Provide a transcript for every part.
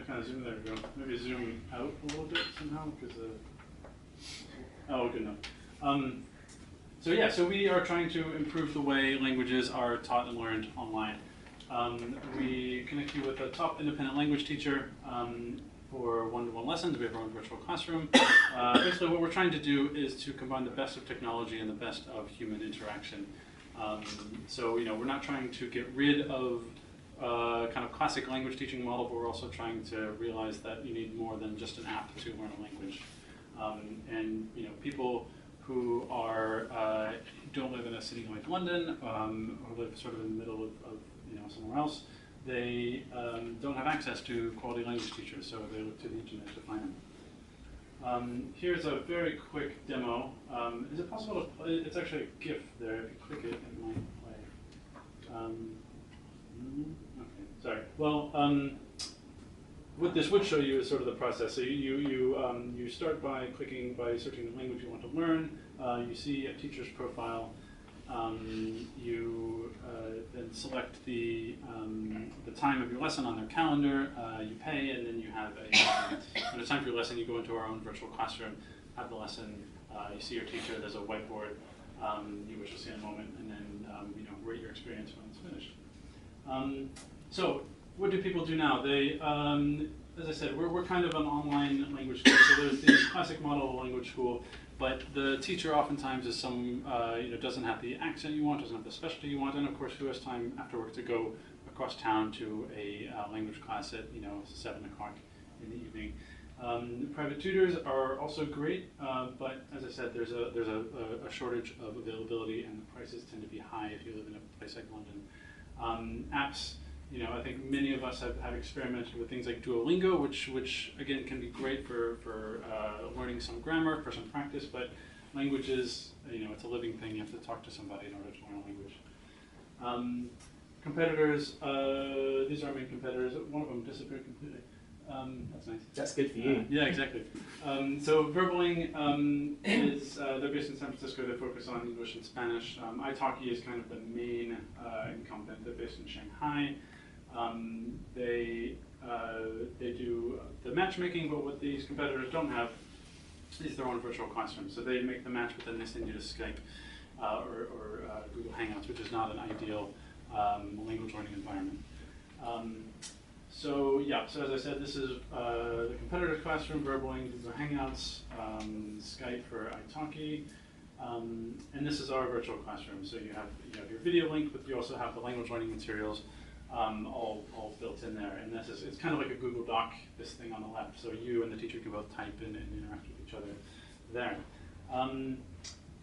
kind of zoom, there we go. Maybe zoom out a little bit somehow, because oh, good enough. So yeah, so we are trying to improve the way languages are taught and learned online. We connect you with a top independent language teacher for one-to-one lessons. We have our own virtual classroom. Basically what we're trying to do is to combine the best of technology and the best of human interaction. So we're not trying to get rid of kind of classic language teaching model, but we're also trying to realize that you need more than just an app to learn a language. And people who are don't live in a city like London, or live sort of in the middle of somewhere else, they don't have access to quality language teachers, so they look to the internet to find them. Here's a very quick demo. Is it possible to play? It's actually a GIF there. If you click it, it might play. Okay, sorry. Well, what this would show you is sort of the process. So you start by searching the language you want to learn. You see a teacher's profile. You then select the time of your lesson on their calendar. You pay, and then you have when it's time for your lesson, you go into our own virtual classroom, have the lesson. You see your teacher. There's a whiteboard, which you'll see in a moment, and then rate your experience when it's finished. So what do people do now? They, as I said, we're kind of an online language school. So there's the classic model of a language school, but the teacher oftentimes is doesn't have the accent you want, doesn't have the specialty you want, and of course who has time after work to go across town to a language class at 7 o'clock in the evening. Private tutors are also great, but as I said, there's a shortage of availability, and the prices tend to be high if you live in a place like London. Apps. I think many of us have experimented with things like Duolingo, which again can be great for learning some grammar, for some practice, but languages, it's a living thing. You have to talk to somebody in order to learn a language. Competitors, these are our main competitors. One of them disappeared completely. That's nice. That's good for you. Yeah, exactly. So Verbaling they're based in San Francisco. They focus on English and Spanish. italki is kind of the main incumbent. They're based in Shanghai. They do the matchmaking, but what these competitors don't have is their own virtual classroom. So they make the match, but then they send you to Skype or Google Hangouts, which is not an ideal language learning environment. So as I said, this is the competitor's classroom, Verbaling, Google Hangouts, Skype for italki, and this is our virtual classroom. So you have your video link, but you also have the language learning materials all built in there. And it's kind of like a Google Doc, this thing on the left. So you and the teacher can both type and interact with each other there.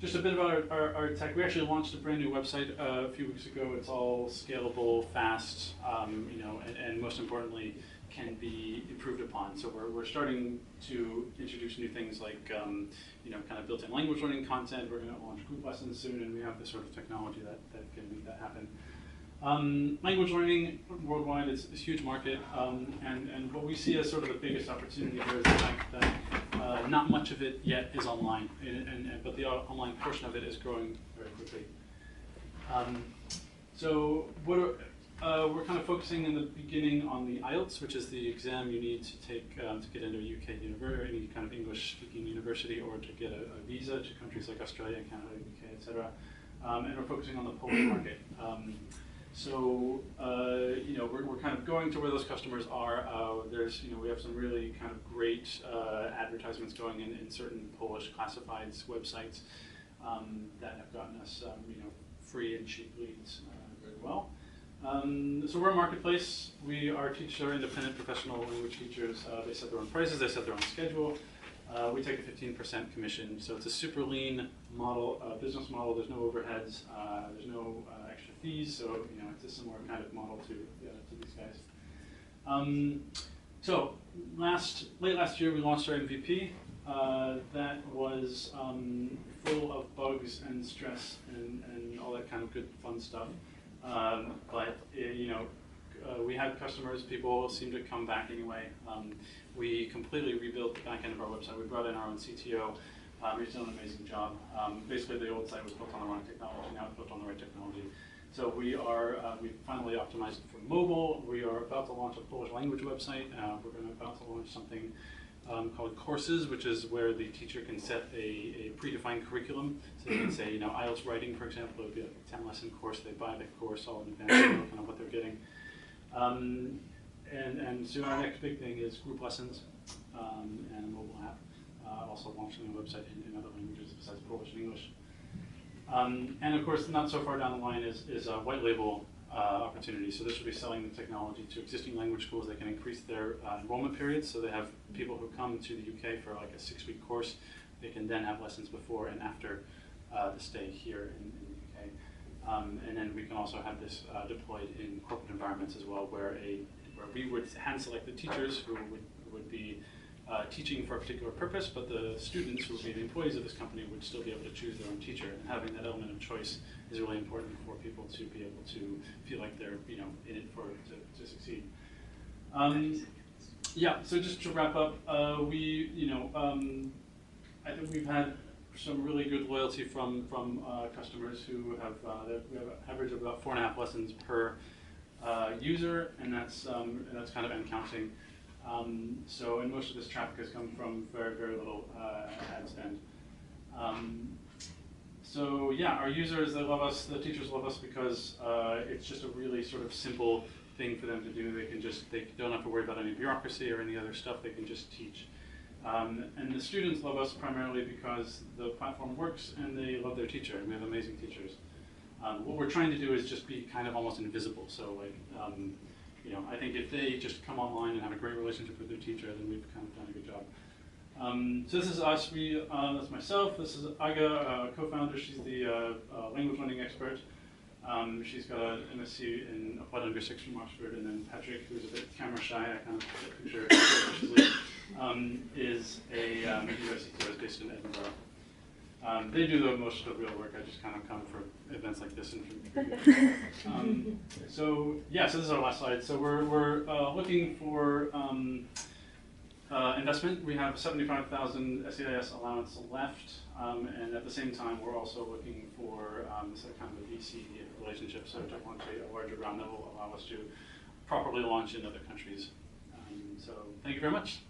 Just a bit about our tech. We actually launched a brand new website a few weeks ago. It's all scalable, fast, and most importantly, can be improved upon. So we're starting to introduce new things like, kind of built-in language learning content. We're going to launch group lessons soon, and we have this sort of technology that can make that happen. Language learning worldwide is a huge market, and what we see as sort of the biggest opportunity here is the fact that not much of it yet is online, but the online portion of it is growing very quickly. So we're kind of focusing in the beginning on the IELTS, which is the exam you need to take to get into a UK university, or any kind of English-speaking university, or to get a visa to countries like Australia, Canada, UK, etc. And we're focusing on the Polish market. We're kind of going to where those customers are. We have some really kind of great advertisements going in certain Polish classifieds websites that have gotten us free and cheap leads very well. So we're a marketplace. Our teachers are independent professional language teachers. They set their own prices. They set their own schedule. We take a 15% commission, so it's a super lean model, business model. There's no overheads. There's no extra fees, so it's a similar kind of model to these guys. So late last year, we launched our MVP. That was full of bugs and stress and all that kind of good fun stuff. We had customers. People seemed to come back anyway. We completely rebuilt the back end of our website. We brought in our own CTO. He's done an amazing job. Basically, the old site was built on the wrong technology. Now it's built on the right technology. So we finally optimized it for mobile. We are about to launch a Polish language website. We're about to launch something called Courses, which is where the teacher can set a predefined curriculum. So they can say, IELTS writing, for example, it would be like a 10-lesson course. They buy the course all in advance, they know kind of what they're getting. And so our next big thing is group lessons and a mobile app. Also launching a website in other languages besides Polish and English. And of course, not so far down the line is a white label opportunity. So this will be selling the technology to existing language schools. They can increase their enrollment periods. So they have people who come to the UK for like a 6-week course. They can then have lessons before and after the stay here in the UK. And then we can also have this deployed in corporate environments as well, where we would hand select the teachers who would be teaching for a particular purpose, but the students who would be the employees of this company would still be able to choose their own teacher. And having that element of choice is really important for people to be able to feel like they're in it to succeed. Yeah. So just to wrap up, I think we've had some really good loyalty from customers who have we have an average of about 4.5 lessons per user, and that's kind of and counting. And most of this traffic has come from very, very little ad spend. So yeah, our users, they love us, the teachers love us because it's just a really sort of simple thing for them to do. They don't have to worry about any bureaucracy or any other stuff, they can just teach. And the students love us primarily because the platform works and they love their teacher, and we have amazing teachers. What we're trying to do is just be kind of almost invisible. So like, I think if they just come online and have a great relationship with their teacher, then we've kind of done a good job. So this is us. That's myself. This is Aga, co-founder. She's the language learning expert. She's got an MSc in Applied Linguistics from Oxford, and then Patrick, who's a bit camera shy, I kind of picture is a university teacher based in Edinburgh. They do most of the real work. I just kind of come for events like this and so this is our last slide. So we're looking for investment. We have 75,000 SEIS allowance left, and at the same time, we're also looking for kind of a VC relationship, so to launch a larger round that will allow us to properly launch in other countries. So thank you very much.